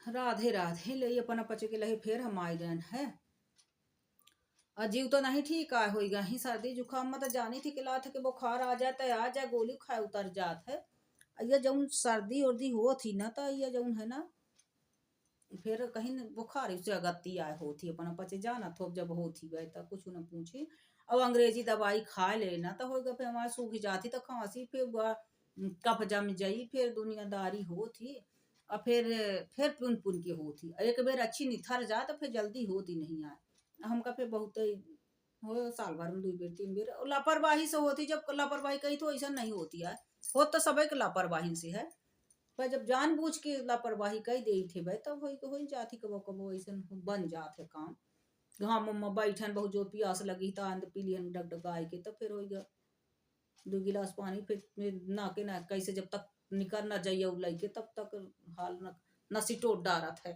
राधे राधे ले अपन पचे के लहे फिर हम आए गए है। अजीव तो नहीं ठीक आ होगा ही सर्दी जुकाम में तो जानी थी किला था कि बुखार आ जाता है आ जाए गोली खाए उतर जात है। ये जौन सर्दी उर्दी हो थी ना तो ये जौन है ना फिर कहीं बुखार से अगत्ती आए होती अपन पचे जाना थोप जब होती गए तो कुछ न पूछी। अब अंग्रेजी दवाई खा लेना तो होगा फिर हमारे सूख जाती तो खांसी फिर कफ जम जाई फिर दुनियादारी होती। और फिर पुन पुन की होती एक बेर अच्छी निथर जा तो फिर जल्दी होती नहीं आए। हमका फिर बहुत हो साल भर में 2 बेर 3 बेर और लापरवाही से होती जब लापरवाही कही तो ऐसा नहीं होती है। हो तो सब एक लापरवाही से है पर जब जानबूझ के लापरवाही कही दे थे भाई तब हो जाती कबो कबो ऐसा बन जाते काम। घाम में बैठन बहुत जोर प्यास लगी तो आंद पी लियन डगडगाए के तब फिर हो गया 2 गिलास पानी फिर नाके ना कैसे जब तक निकल ना जाइए उलाई के तब तक हाल न सिटोट डारत है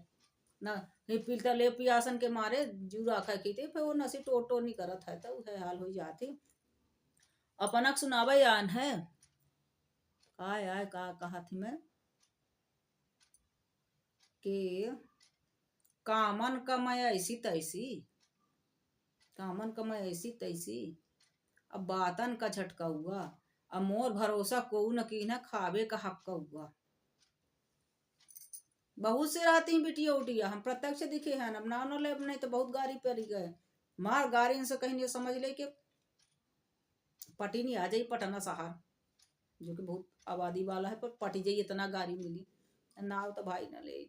ना। नहीं पीलता ले पियासन के मारे जूरा खा के थे फिर वो नसी टोटो नहीं करत है तो है हाल हो जाती। अपनक सुनावा यान है काय आय का कहा थी मैं कि कामन कमाया ऐसी तैसी कामन कमाया ऐसी तैसी अब बातन का झटका हुआ अब मोर भरोसा को न की न खावे का हक्का हुआ। बहुत से रहती हैं बिटिया उटिया हम प्रत्यक्ष दिखे हैं अब नाव न ले नहीं तो बहुत गाड़ी पर गए मार गाड़ी से कहीं नहीं समझ ले कि पटी नहीं आ जाई पटना शहर जो कि बहुत आबादी वाला है पर पटी जाई इतना गाड़ी मिली नाव तो भाई न ले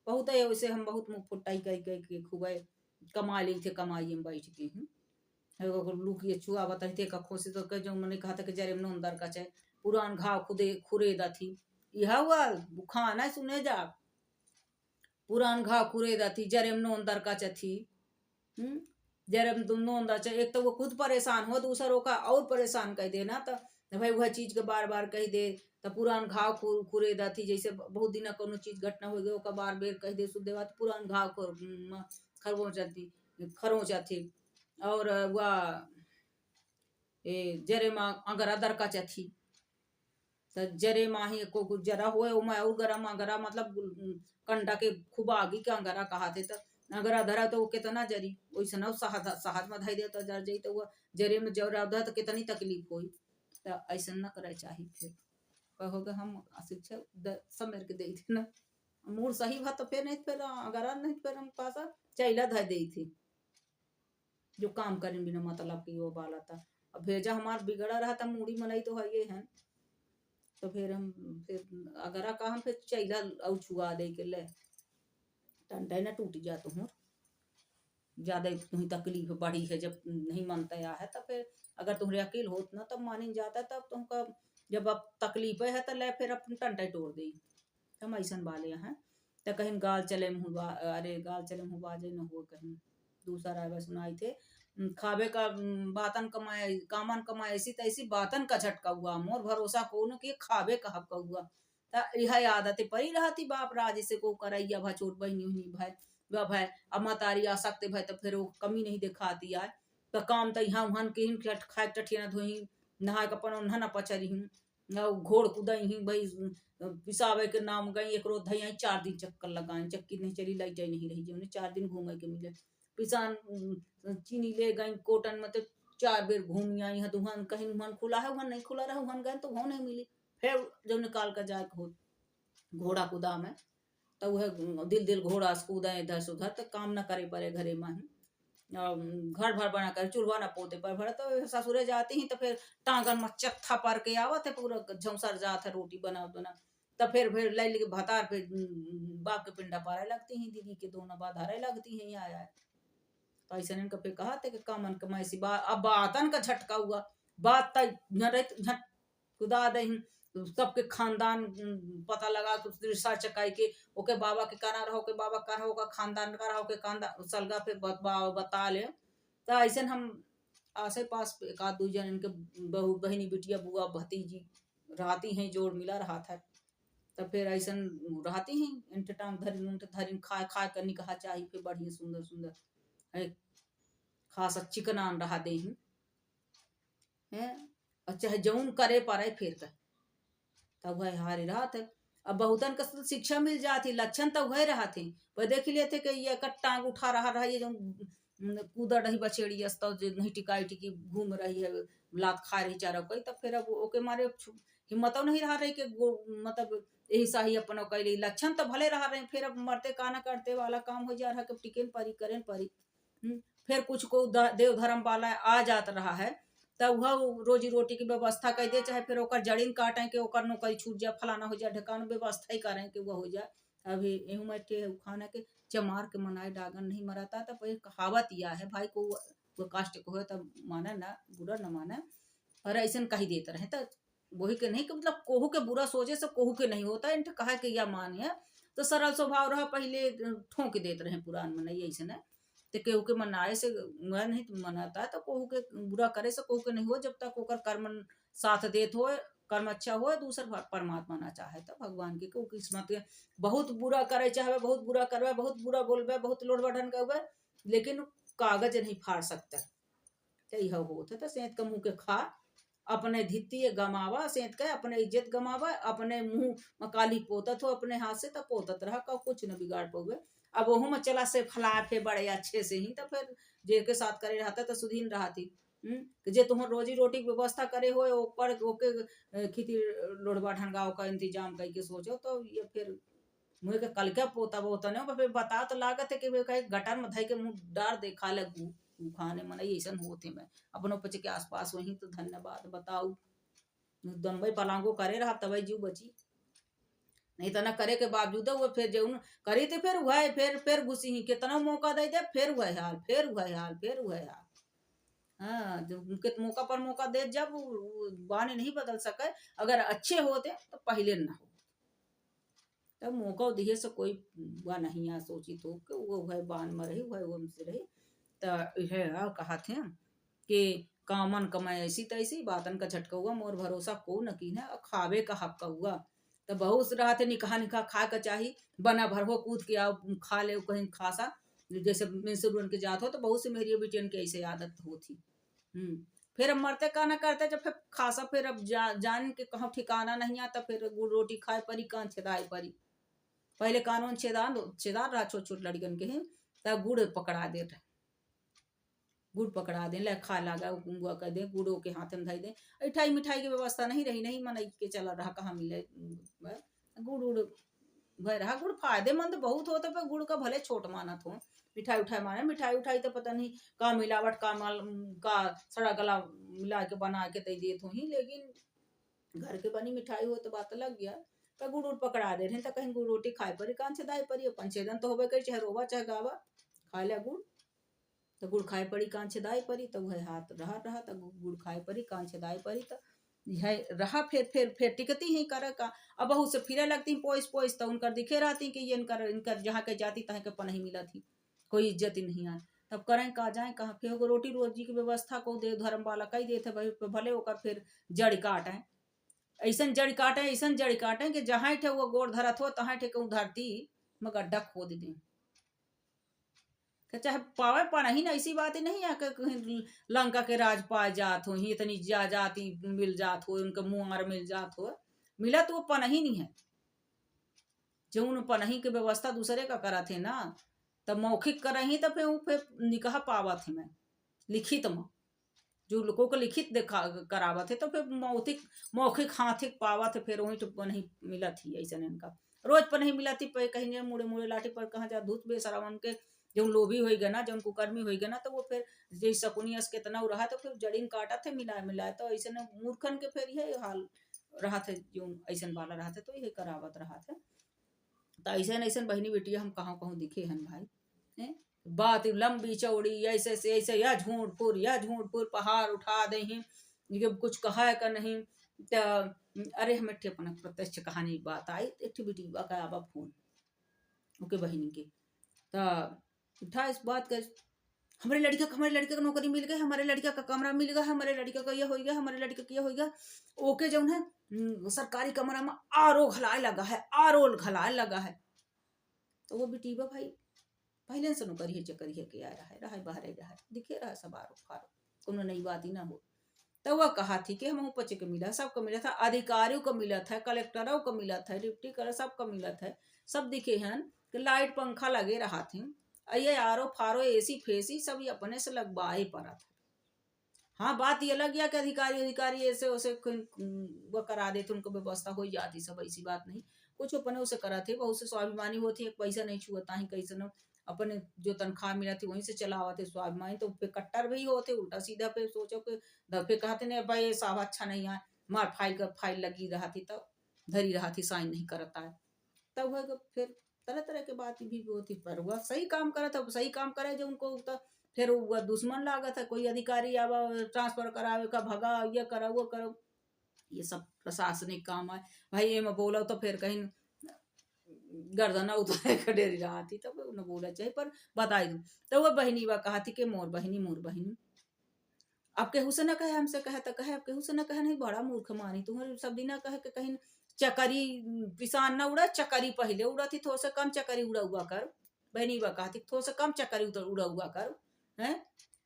बहुत है वैसे हम बहुत मुँह फुटाई कह कह के खूब कमा ली थे कमाई में बैठ के लूक ये छुआ बताते कखो से तो जो मैंने कहा था कि जरे में अंदर का चाहे पुरान घाव खुदे खुरे दा थी यह हुआ खाना सुने जा पुरान घाव खुरे दा थी जरे में अंदर का थी। जरे में दोनों अंदर चा एक तो वो खुद परेशान हो दूसरों का और परेशान कर देना तो भाई वह चीज के बार बार कह दे तो पुरान घाव खुरे दा थी जैसे बहुत दिन कोनो चीज घटना हो गया बार बेर कह दे सुध देवा तो पुरान घाव खरोचा थी और वह जरे माँ अगर अदर का थी तो जरे माही को जरा हुए उमा और गरम अगरा मतलब कंडा के खूब आगी के अंगरा कहा थे तो अगर धरा तो वो कितना जरी वैसे ना सहज में धाई दे तो जर जाई तो वो जरे में जरा उधर तो कितनी तकलीफ हुई तो ऐसा न करे चाहिए फिर कहोगे हम शिक्षा सब मेरे के दी थी ना मूड सही भा तो फिर नहीं फिर अगर नहीं फिर हम पासा चैला धा दी थी जो काम करें बिना मतलब की वो बाला था। अब भेजा हमार बिगड़ा रहा था मूड़ी मलाई तो है ये है तो फिर हम फिर अगर का हम फिर चैला और छुआ दे के ले टंटा ना टूट जा तुम ज्यादा तुम्हें तकलीफ बढ़ी है जब नहीं मानता या है तो फिर अगर तुम्हारे अकेल होत ना तब मानी जाता तब तुमका जब अब तकलीफ है तो ले फिर अपन टंटा तोड़ दी हम ऐसा वाले हैं तो कहीं गाल चले हुआ अरे गाल चले हुआ जे न हो कहीं दूसरा राय सुनाई थे खावे का बातन कमाए कामन कमाए ऐसी तैसी बातन का झटका हुआ मोर भरोसा को न कि खावे का हक हुआ यह आदत परी रहती बाप राज से को करैया भा छोट बहनी हुई भाई वह भाई अब मतारी आ सकते भाई तो फिर वो कमी नहीं दिखाती है तो काम तो यहाँ वहां के खाए टठिया धोई नहा के अपन नहा पचरी हूँ घोड़ कुदई ही भाई पिसावे के नाम गई एक रोज धई 4 दिन चक्कर लगाए चक्की नहीं चली लाइट नहीं रही जो 4 दिन घूमे के मिले पिसान चीनी ले गई कोटन में तो 4 बेर घूम आई है दुहान कहीं मन खुला है वहां नहीं खुला रहा वहां गए तो वहां नहीं मिली फिर जब निकाल कर जाए घोड़ा कुदा में तो वह दिल दिल घोड़ा कूदा इधर से उधर तो काम न करे पड़े घरे में ही घर भर बना कर चूल्हा न पोते पर भर तो ससुरे जाती ही तो फिर टांगन में चत्था पर के आवत है पूरा झमसर जात है रोटी बना बना तो फिर लै के भतार फिर बाप के पिंडा पारे लगती हैं दीदी के दोनों बाद हरे लगती हैं आया तो ऐसा इनका फिर कहा थे कि कामन कमाई सी बात अब बातन का झटका हुआ बात तक झट खुदा दही सबके खानदान पता लगा तो रिसर्च चकाई के ओके बाबा के करा रहो के बाबा का रहो का खानदान का रहो के खानदान सलगा पे बता ले तो ऐसे हम आसे पास एक आध 2 जन इनके बहू बहनी बिटिया बुआ भतीजी रहती हैं जोड़ मिला रहा था तो फिर ऐसा रहती हैं इंटटांग धरी खा खा करनी कहा चाहिए फिर बढ़िया सुंदर सुंदर है खास चिकनान रहा दे है चाहे जौन करे पारे फिर का तब है हारी रात है अब बहुतन का तो शिक्षा मिल जाती, लक्षण तो वह रहा थे। वह देख लिए थे कि ये टांग उठा रहा ये जो कूदा रही बछेड़ी तो नहीं टिकाई टिकी घूम रही है, लात खा रही चारा कोई, तब फिर अब ओके मारे हिम्मत नहीं रहा रही कि मतलब यही सही अपन कैली, लक्षण तो भले रहा रहे, फिर अब मरते का ना करते वाला काम हो जा रहा कि टिकेन परी करें परी। फिर कुछ को देव धर्म वाला आ जात रहा है, तब वह रोजी रोटी की व्यवस्था कर दे, चाहे फिर ओकर जड़ीन काटें कि ओकर नौकरी छूट जाए, फलाना हो जाए, ढकान व्यवस्था ही करें कि वह हो जाए। अभी एहू में खाना के चमार के मनाए डागन नहीं मराता, तब ये कहावत या है भाई को वो कास्ट को है तब माना ना, बुरा न माना, और ऐसा कही देते रहे तो वही के नहीं कि मतलब कोहू के बुरा सोचे से कोहू के नहीं होता, इनका कहा कि या मान है तो सरल स्वभाव रहा, पहले ठोंक देते रहे पुरान में नहीं ऐसे न, तो केहू के मनाए से नहीं मनाता है, तो कोहू के बुरा करे से कोहू के नहीं हो, जब तक ओकर कर्म साथ देत हो, कर्म अच्छा हो, दूसर परमात्मा ना चाहे तो भगवान की किस्मत के बहुत बुरा करे चाहे, बहुत बुरा करवे, बहुत बुरा बोलवे, बहुत लोड बढ़न करवे, लेकिन कागज नहीं फाड़ सकता। यह होता तो सेंत का मुंह के खा, अपने धित्ती गमावा, सेंत का अपने इज्जत गमावा, अपने मुंह मकाली पोतत हो अपने हाथ से, तब पोतत रहा का कुछ न बिगाड़ पाओगे। अब वहू में चला से फला फे बड़े अच्छे से ही, तो फिर जे के साथ करे रहता तो सुधीन रहती। जे तुम्हार रोजी रोटी की व्यवस्था करे हो ऊपर ओके खेती लोढ़वा ढंगाओ का इंतजाम करके सोचो, तो ये फिर मुझे के कल क्या पोता बोता नहीं, फिर बता तो लागत है कि वे कहीं गटर में धई के मुंह डार देखा लगू खाने मन ऐसा होते मैं अपनों पचे के आसपास वही, तो धन्यवाद बताऊ दनबई पलांगो करे रहा तब जीव बची, नहीं तो ना करे के बावजूद वो फिर जो करी थे फिर हुआ है, फिर घुसी ही कितना मौका दे दे, फिर हुआ हाल, फिर हुआ हाल, फिर हुआ हाल। हाँ, जब मौका पर मौका दे, जब बाने नहीं बदल सके, अगर अच्छे होते तो पहले ना हो, तब मौका दिए से कोई वह नहीं आ सोची तो कि वो है बान में रही, वह वो से रही, तो यह कहा थे कि कामन कमाए ऐसी तैसी, बातन का झटका हुआ, मोर भरोसा को न की है, खावे का हक का हुआ, तो बहुत रहा थे निकाह निकाह खा का चाही, बना भर हो कूद के आओ खा ले कहीं खासा, जैसे मिसुरन के जात हो, तो बहुत से मेरी बेटियन की ऐसे आदत होती। फिर अब मरते का ना करते, जब फिर खासा फिर अब जान के कहाँ ठिकाना नहीं आता, फिर गुड़ रोटी खाए परी, कान छेदाए परी, पहले कानून छेदान रहा छोट छोट लड़कन के ही, तब गुड़ पकड़ा दे, गुड़ पकड़ा दे, ले खा लागा गुआ कर दे, गुड़ों के हाथ में धई दे, मिठाई मिठाई की व्यवस्था नहीं रही, नहीं मन के चला रहा, कहाँ मिले गुड़ उड़ भय रहा। गुड़ फायदेमंद बहुत होता, पर गुड़ का भले छोट मानत हो, मिठाई उठाई माने, मिठाई उठाई तो पता नहीं का मिलावट का माल का सड़ा गला मिला के बना के दे दिए ही, लेकिन घर के बनी मिठाई हो तो बात लग गया, पर गुड़ उड़ पकड़ा दे रहे, तो कहीं गुड़ रोटी खाए परी, कान से दाए परी, अपन छेदन तो होबे करे, चाहे रोवा चाहे गावा, खा लिया गुड़, तो गुड़ खाए पड़ी कान छेदाए परी, तो वह हाथ रहा तो गुड़ खाए पड़ी कान छेदाए परी, तो यह रहा। फिर टिकती ही कर का, अब बहुत से फिरे लगती पोइस पोइस, तो उनकर दिखे रहती कि ये इनकर जहाँ के जाती तहाँ के पन नहीं मिला थी, कोई इज्जत ही नहीं आए, तब करें कहा जाए कहाँ, फिर रोटी रोजी की व्यवस्था को देव धर्म वाला कही देते भाई, भले होकर फिर जड़ काटें, ऐसा जड़ काटें, ऐसा जड़ काटें कि जहाँ ठे वो गोड़ धरत हो तहाँ ठे कहूँ धरती मगर गड्ढा खोद दें, चाहे पावे पाना ही ना, ऐसी बात ही नहीं है कि कहीं लंका के राज पा जात हो ही, इतनी जाति मिल जात हो, उनके मुंह मिल जात हो, मिला तो वो पना ही नहीं है, जो उन पनही की व्यवस्था दूसरे का करा थे ना, तब मौखिक करा ही, तो फिर निकाह पावा थे मैं लिखित में, जो लोगों को लिखित देखा करावा थे, तो फिर मौखिक हाथिक पावा थे, फिर वही टुप्पा नहीं मिला थी, ऐसा इनका रोज पर नहीं मिला थी, कहीं मुड़े मुड़े लाठी पर कहाँ जा धूत बेसरावन के जो लोभी हो गया ना, जो उनको कर्मी हो गया ना, तो वो फिर जैसे शकुनियस के तना रहा, तो फिर जड़ीन काटा थे मिलाए, तो ऐसे मूर्खन के फिर यही हाल रहा थे, जो ऐसा वाला रहा थे, तो यही करावत रहा थे, तो ऐसा ऐसा बहनी बेटिया हम कहाँ कहूँ दिखे हैं भाई, है बात लंबी चौड़ी ऐसे से ऐसे, या झूठपुर पहाड़ उठा दे ही, कुछ कहा का नहीं, तो अरे हम अपना प्रत्यक्ष कहानी बात आई, एक बेटी का आबा फोन ओके बहनी के, तो उठा इस बात कर, हमारे लड़के का नौकरी मिल गई, हमारे लड़का का कमरा मिल गया, हमारे लड़के का ये हो गया, हमारे लड़के का ये हो गया, ओके जो है सरकारी कमरा में आरो घलाए लगा है, तो वो बेटीबा भाई पहले से नौकरी है चकरी है के आ रहा है बाहर रहा है, दिखे रहा सब आरो फारो, कोनो नई बात ही ना हो, तो वह कहा थी कि हम पचे के मिला, सबको मिला था, अधिकारियों को मिला था, कलेक्टरों को मिला था, डिप्टी कलेक्टर सबको मिला था। सब दिखे हैं कि लाइट पंखा लगे रहा थे, ये आरो फारो एसी फेसी सब ये अपने से लगवा ही पड़ा था। हाँ, बात ये लग गया कि अधिकारी अधिकारी ऐसे वैसे वो करा देते, उनको व्यवस्था हो जाती, सब ऐसी बात नहीं, कुछ अपने उसे कराते, बहुत से स्वाभिमानी होती, एक पैसा नहीं छुआता ही, कैसे न अपने जो तनख्वाह मिला थी वहीं से चलावाते स्वाभिमानी, तो पे कट्टर भी होते, उल्टा सीधा पे सोचो कि पे कहते नहीं भाई साहब अच्छा नहीं है, मार फाइल का फाइल लगी रहा थी तब धरी रहा थी, साइन नहीं करता है, तब वह फिर तरह तरह के बात भी होती, पर वह सही काम करे तो सही काम करे जो उनको फिर वह दुश्मन लागत है, कोई अधिकारी आवा ट्रांसफर करावे का भगा, ये करो वो करो, ये सब प्रशासनिक काम है भाई, ये मैं बोला तो फिर कहीं गर्दन उतारे का डेरी रहा थी, तब तो न बोला चाहिए, पर बताई दूं तो वह बहनी वह कहा थी कि मोर बहनी अब केहू से न कहे, हमसे कहे तो कहे, अब केहू से न कहे नहीं, बड़ा मूर्ख मानी तुम्हारे, सब दिन कहे कि कहीं चकरी पिसान न उड़ा, चकरी पहले उड़ा थी, थोड़ा सा कम चकरी उड़ा हुआ कर, बहनी वह कहा थी थोड़ा सा कम चकरी उड़ा हुआ कर है,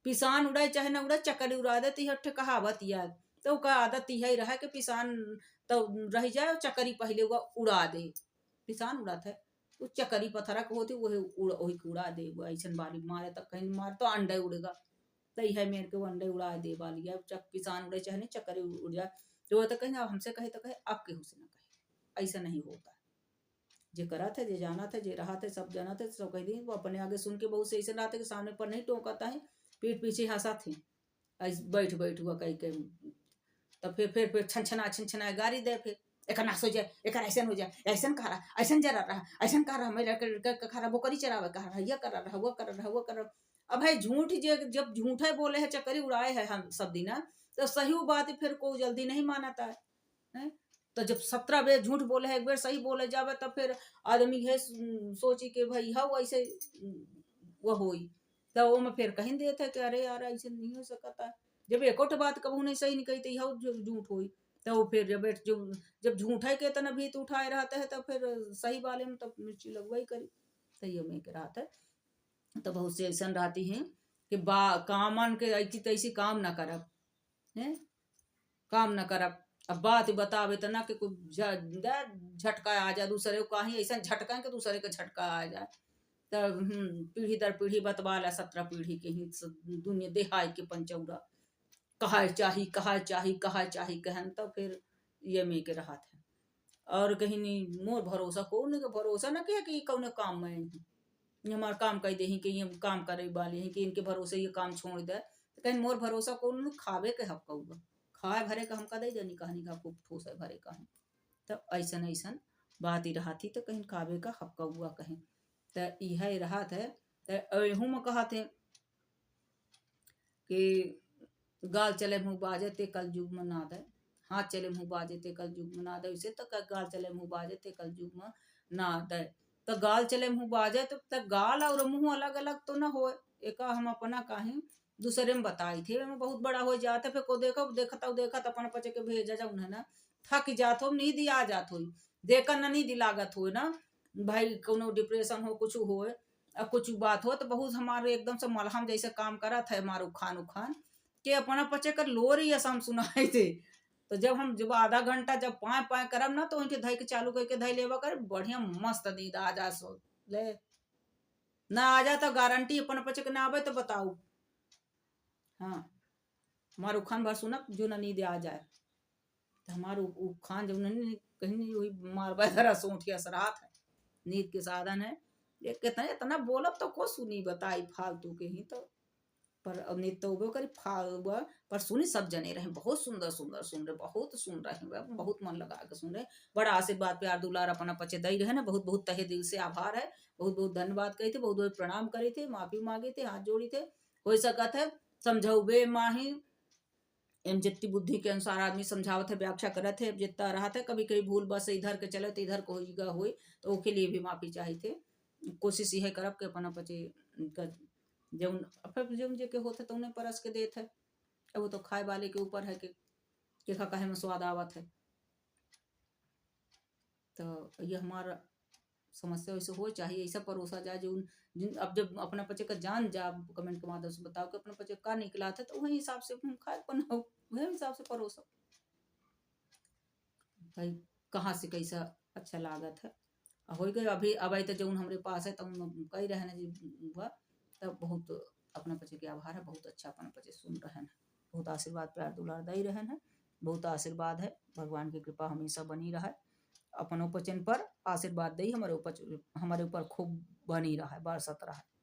पिसान उड़ाए चाहे न उड़ाए चकरी उड़ा देती है, कहावत याद तो का आदत यही रहा कि पिसान तो रह जाए और चकरी पहले हुआ उड़ा दे, पिसान उड़ाता है उस चकरी पत्थरक होती वही वही उड़ा दे, ऐसा बारी मारे तक कहीं मार तो अंडे उड़ेगा, तई है मेरे को अंडे उड़ा दे वाली है, चक किसान उड़े चाहे नहीं चक्कर उड़ जाए, तो तो कहेंगे हमसे कहे तो कहे अब केहू से ना कहे, ऐसा नहीं होता, जे करा था जे जाना था जे रहा था सब जाना था, सब कह दी वो अपने आगे सुन के बहुत से ऐसे रहा था कि सामने पर नहीं टोकाता है, पीठ पीछे हंसा थे, बैठ बैठ हुआ कहीं के, तब फिर छन गाड़ी दे, फिर एक नाश हो जाए, एक ऐसा हो जाए, ऐसा कह रहा, ऐसा जरा रहा, ऐसा कह रहा, मेरा कह रहा, वो करी चरावे कह रहा, ये कर रहा, वो कर रहा, वो कर रहा, अब है झूठ, जब झूठे बोले है चक्करी उड़ाए है हम सब दिन, तो सही बात फिर को जल्दी नहीं मानता है? तो जब 17 बेर झूठ बोले है, एक बेर सही बोले जावे, तब फिर आदमी है सोची के भाई हाँ ऐसे वो होई, तो वो में फिर कहीं देते कि अरे यार ऐसे नहीं हो सकता, जब एकोट बात कबू नहीं सही नहीं कहते हाँ झूठ हुई, तो वो फिर जब झूठा के तना भी तो उठाए रहते है, तब फिर सही वाले में तब मिर्ची लगवाई करी, तो ये में के रहा है, तो बहुत से ऐसा रहती हैं कि कामन के ऐसी तैसी काम ना करब है, काम ना करब, अब बात बतावे तो ना कि कुछ झटका आ जाए दूसरे को, कहीं ऐसा झटका के दूसरे के झटका आ जाए, तब पीढ़ी दर पीढ़ी बतवाला 17 पीढ़ी के ही दुनिया देहाय के पंचौरा कहा चाही कहा चाही कहा चाही कहन, तो फिर ये में के रहा था, और कहीं नहीं मोर भरोसा को नहीं के भरोसा ना किया कि कौन काम में ये हमारा काम कह दे कि ये काम करे वाले हैं कि इनके भरोसे ये काम छोड़ दे, तो कहीं मोर भरोसा को खावे के हक कहूँगा, खाए भरे का हमका दे जानी कहानी का खूब ठोस है भरे का, तब ऐसा ऐसा बात ही रहा थी, तो कहीं खावे का हक हुआ कहीं, तो यह रहा था, तो एहू में कहा थे कि गाल चले मुँह बाजे ते कल युग में ना दे, हाथ चले मुँह बाजे ते कल युग में ना दे, उसे तो गाल चले मुँह बाजे ते कल युग में ना दे, तो गाल चले मुँह बाजे तो गाल और मुँह अलग अलग तो ना हो, एक हम अपना कहीं दूसरे में बताई थे, मैं बहुत बड़ा हो जाते, फिर को देखो देखता अपन पचे के भेजा जाऊ ना, थक जात हो नींद आ जात हो, देखकर ना नींद लागत हो ना भाई, कोनो डिप्रेशन हो कुछ हो कुछ बात हो, तो बहुत हमारे एकदम से मलहम जैसे काम करा था हमारे उखान के अपना पचे कर लोरी असम सुनाए थे, तो जब आधा घंटा जब पाए पाए करब ना, तो उनके धई के चालू करके धई लेवा कर बढ़िया मस्त नींद आ जा, सो ले ना आ जा तो गारंटी अपन पचे के ना आवे तो बताऊ, हाँ हमारे उखान भर सुनब जो ना नींद आ जाए, तो हमारे उखान जब नहीं कहीं नहीं वही मारबा धरा सोठिया सराहत है, नींद के साधन है, ये कितना इतना बोलब तो को सुनी बताई फालतू के ही, तो पर अब नहीं तो वो करी पर सुनी सब जने रहे, बहुत सुंदर सुंदर सुन रहे, बहुत सुन रहे, बहुत मन लगा के सुन रहे, बड़ा आशीर्वाद प्यार दुलार अपना पचे दई रहे ना, बहुत बहुत तहे दिल से आभार है, बहुत बहुत धन्यवाद कही थे, बहुत बहुत प्रणाम करे थे, माफी मांगे थे, हाथ जोड़ी थे, हो सकत है समझाऊ बे माही एम जितनी बुद्धि के अनुसार आदमी समझावत है व्याख्या करत है, जितना रहा था कभी कभी भूल बस इधर के चले तो इधर को होगा हुई, तो ओके लिए भी माफी चाहिए थे, कोशिश यह करब के अपना पचे जब फिर जब जे के होते तो उन्हें परस के देते है, अब वो तो खाए वाले के ऊपर है कि खा कहे में स्वाद आवत है, तो ये हमारा समस्या वैसे हो चाहिए ऐसा परोसा जाए जो जिन अब जब अपना पचे का जान जा, कमेंट के माध्यम से बताओ कि अपना पचे का निकला था, तो वही हिसाब से खाए बनाओ। वही हिसाब से परोसो भाई, कहाँ से कैसा अच्छा लागत है। हो गए अभी अब आई तो जौन हमरे पास है तब कही रहे जी हुआ, तब बहुत अपना पचे के आभार है, बहुत अच्छा अपना पचे सुन रहे हैं, बहुत आशीर्वाद प्यार दुलार दे रहे हैं, बहुत आशीर्वाद है, भगवान की कृपा हमेशा बनी रहे, अपनों पचन पर आशीर्वाद दे हमारे ऊपर खूब बनी रहा है, बरसत रहा है।